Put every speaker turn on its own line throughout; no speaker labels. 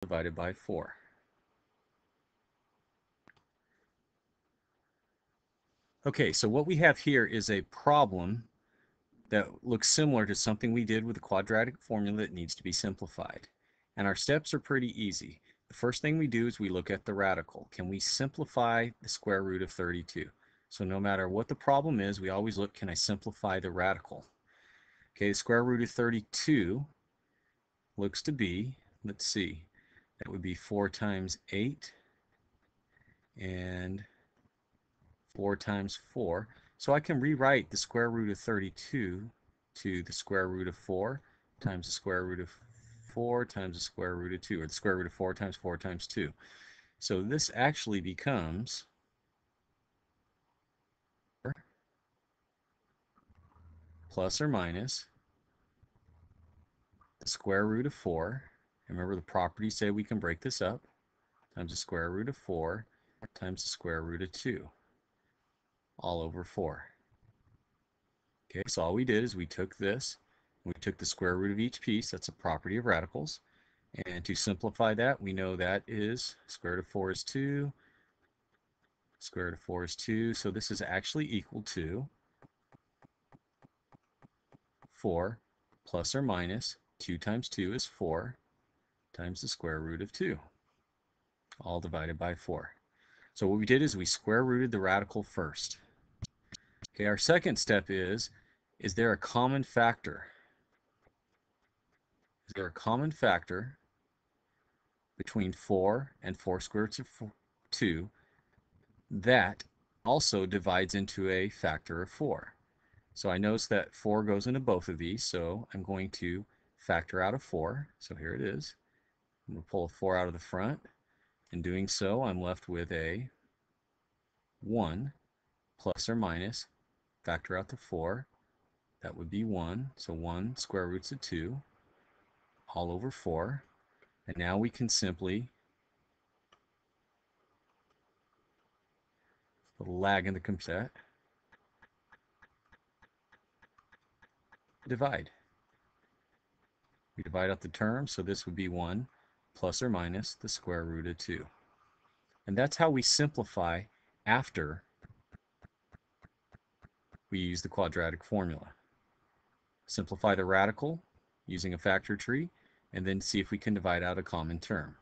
divided by 4. Okay, so what we have here is a problem that looks similar to something we did with the quadratic formula that needs to be simplified. And our steps are pretty easy. The first thing we do is we look at the radical. Can we simplify the square root of 32? So no matter what the problem is, we always look, can I simplify the radical? Okay, the square root of 32 looks to be, let's see, that would be 4 times 8 and 4 times 4. So I can rewrite the square root of 32 to the square root of 4 times the square root of 4 times the square root of 2, or the square root of 4 times 2. So this actually becomes plus or minus the square root of 4. And remember, the properties say we can break this up, times the square root of 4 times the square root of 2, all over 4. Okay, so all we did is we took this, we took the square root of each piece. That's a property of radicals. And to simplify that, we know that is square root of 4 is 2, square root of 4 is 2. So this is actually equal to 4 plus or minus 2 times 2 is 4 times the square root of 2, all divided by 4. So what we did is we square rooted the radical first. Okay, our second step is there a common factor? Is there a common factor between 4 and 4 square roots of 2 that also divides into a factor of 4? So I notice that 4 goes into both of these, so I'm going to factor out a 4. So here it is. I'm going to pull a 4 out of the front. In doing so, I'm left with a 1 plus or minus, factor out the 4. That would be 1. So 1 square roots of 2 all over 4. And now we can simply, a little lag in the computer, divide. We divide out the term, so this would be 1 plus or minus the square root of 2. And that's how we simplify after we use the quadratic formula. Simplify the radical using a factor tree, and then see if we can divide out a common term.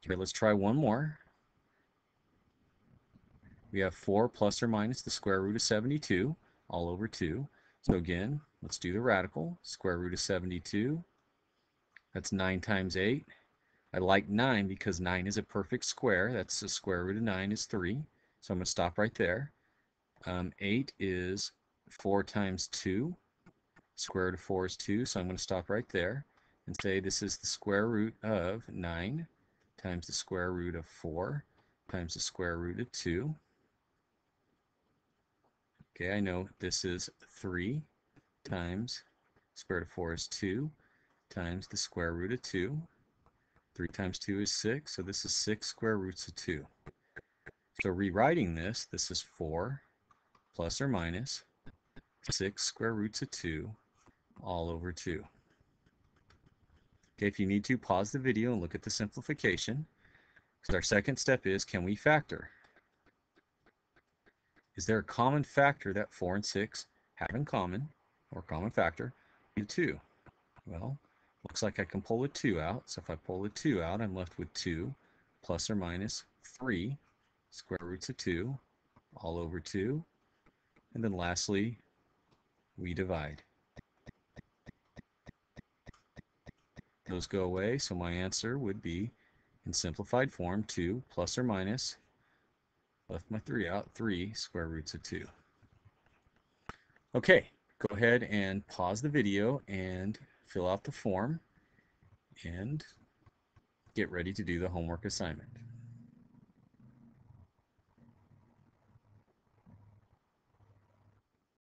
Okay, let's try one more. We have 4 plus or minus the square root of 72 all over 2. So again, let's do the radical. Square root of 72, that's 9 times 8. I like 9 because 9 is a perfect square. That's the square root of 9 is 3. So I'm going to stop right there. 8 is 4 times 2. Square root of 4 is 2. So I'm going to stop right there and say this is the square root of 9 times the square root of 4 times the square root of 2. Okay, I know this is 3 times square root of 4 is 2 times the square root of 2. 3 times 2 is 6, so this is 6 square roots of 2. So rewriting this, this is 4 plus or minus 6 square roots of 2 all over 2. Okay, if you need to, pause the video and look at the simplification. Because our second step is, can we factor? Is there a common factor that 4 and 6 have in common, or common factor, 2? Well, looks like I can pull a 2 out. So if I pull a 2 out, I'm left with 2 plus or minus 3 square roots of 2 all over 2. And then lastly, we divide. Those go away, so my answer would be, in simplified form, 2 plus or minus, left my 3 out, 3 square roots of 2. Okay, go ahead and pause the video and fill out the form and get ready to do the homework assignment.